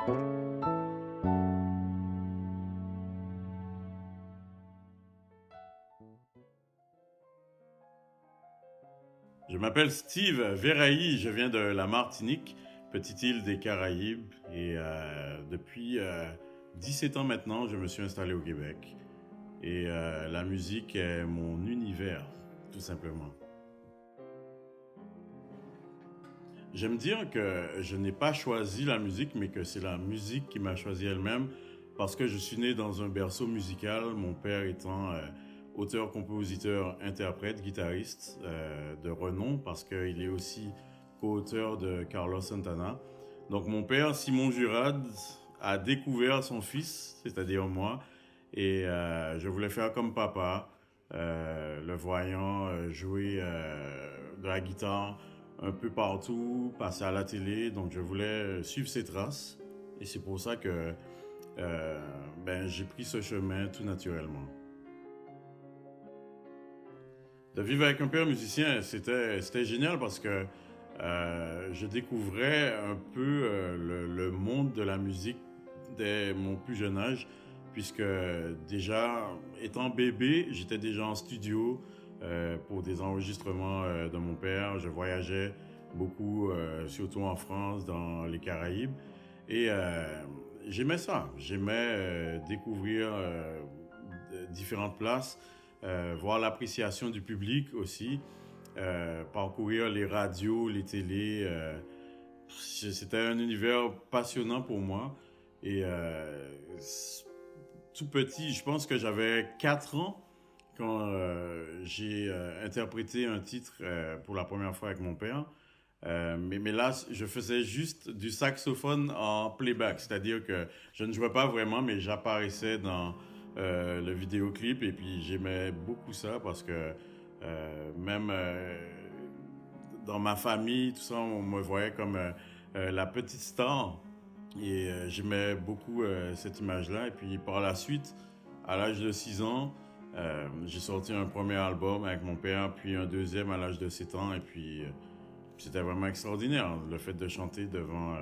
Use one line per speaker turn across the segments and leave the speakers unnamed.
Je m'appelle Steve Verrailly, je viens de la Martinique, petite île des Caraïbes, et depuis 17 ans maintenant, je me suis installé au Québec. Et la musique est mon univers, tout simplement. J'aime dire que je n'ai pas choisi la musique, mais que c'est la musique qui m'a choisi elle-même, parce que je suis né dans un berceau musical, mon père étant auteur, compositeur, interprète, guitariste de renom, parce qu'il est aussi co-auteur de Carlos Santana. Donc mon père, Simon Jurade, a découvert son fils, c'est-à-dire moi, et je voulais faire comme papa, le voyant jouer de la guitare un peu partout, passer à la télé, donc je voulais suivre ses traces, et c'est pour ça que j'ai pris ce chemin tout naturellement. De vivre avec un père musicien, c'était génial parce que je découvrais un peu le monde de la musique dès mon plus jeune âge, puisque déjà, étant bébé, j'étais déjà en studio pour des enregistrements de mon père. Je voyageais beaucoup, surtout en France, dans les Caraïbes. Et j'aimais ça. J'aimais découvrir différentes places, voir l'appréciation du public aussi, parcourir les radios, les télés. C'était un univers passionnant pour moi. Et tout petit, je pense que j'avais 4 ans quand j'ai interprété un titre pour la première fois avec mon père. Mais là, je faisais juste du saxophone en playback, c'est-à-dire que je ne jouais pas vraiment, mais j'apparaissais dans le vidéoclip et puis j'aimais beaucoup ça parce que même dans ma famille, tout ça, on me voyait comme la petite star et j'aimais beaucoup cette image-là. Et puis par la suite, à l'âge de 6 ans, j'ai sorti un premier album avec mon père, puis un deuxième à l'âge de 7 ans et puis c'était vraiment extraordinaire. Le fait de chanter devant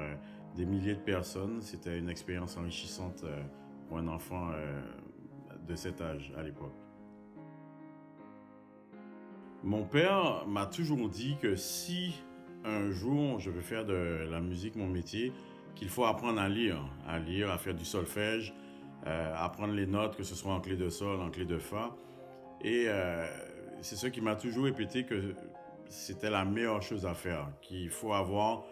des milliers de personnes, c'était une expérience enrichissante pour un enfant de cet âge à l'époque. Mon père m'a toujours dit que si un jour je veux faire de la musique mon métier, qu'il faut apprendre à lire, à faire du solfège, apprendre les notes, que ce soit en clé de sol, en clé de fa. Et c'est ça qui m'a toujours répété que c'était la meilleure chose à faire, qu'il faut avoir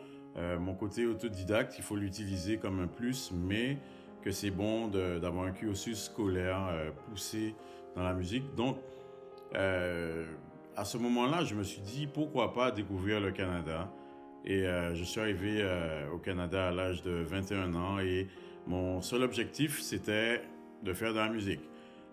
mon côté autodidacte, il faut l'utiliser comme un plus, mais que c'est bon d'avoir un cursus scolaire poussé dans la musique. Donc, à ce moment-là, je me suis dit, pourquoi pas découvrir le Canada? Et je suis arrivé au Canada à l'âge de 21 ans et mon seul objectif, c'était de faire de la musique.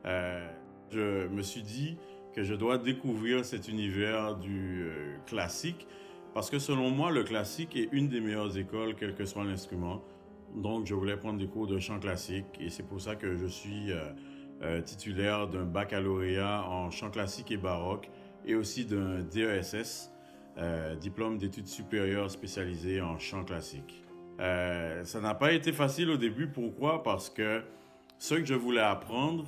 Euh, je me suis dit que je dois découvrir cet univers du classique parce que selon moi, le classique est une des meilleures écoles, quel que soit l'instrument. Donc, je voulais prendre des cours de chant classique et c'est pour ça que je suis titulaire d'un baccalauréat en chant classique et baroque et aussi d'un DESS, diplôme d'études supérieures spécialisé en chant classique. Ça n'a pas été facile au début, pourquoi? Parce que ce que je voulais apprendre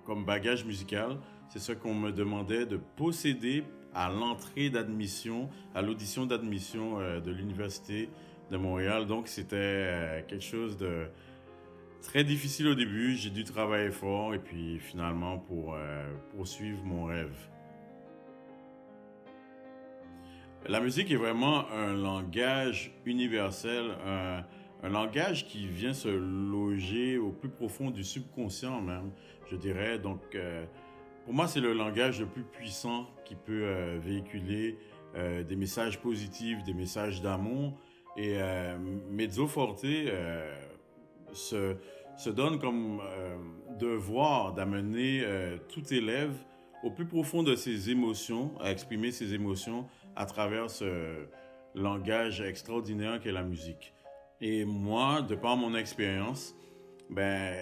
comme bagage musical, c'est ce qu'on me demandait de posséder à l'entrée d'admission, à l'audition d'admission de l'Université de Montréal. Donc c'était quelque chose de très difficile au début. J'ai dû travailler fort et puis finalement pour poursuivre mon rêve. La musique est vraiment un langage universel, un langage qui vient se loger au plus profond du subconscient même, je dirais. Donc, pour moi, c'est le langage le plus puissant qui peut véhiculer des messages positifs, des messages d'amour. Et Mezzo Forte se, se donne comme devoir d'amener tout élève au plus profond de ses émotions, à exprimer ses émotions à travers ce langage extraordinaire qu'est la musique. Et moi, de par mon expérience, ben,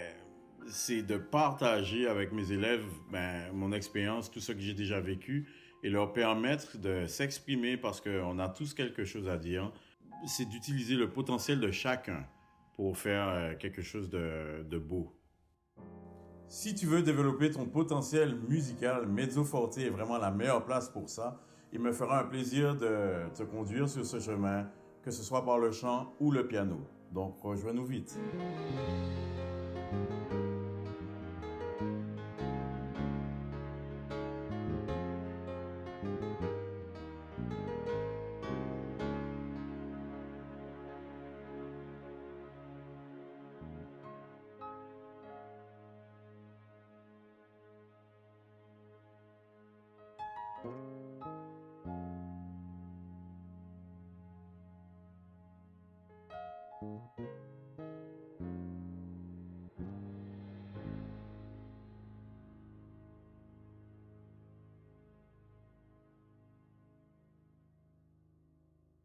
c'est de partager avec mes élèves mon expérience, tout ce que j'ai déjà vécu et leur permettre de s'exprimer parce qu'on a tous quelque chose à dire. c'est d'utiliser le potentiel de chacun pour faire quelque chose de beau. Si tu veux développer ton potentiel musical, Mezzo Forte est vraiment la meilleure place pour ça. Il me fera un plaisir de te conduire sur ce chemin, que ce soit par le chant ou le piano. Donc rejoins-nous vite.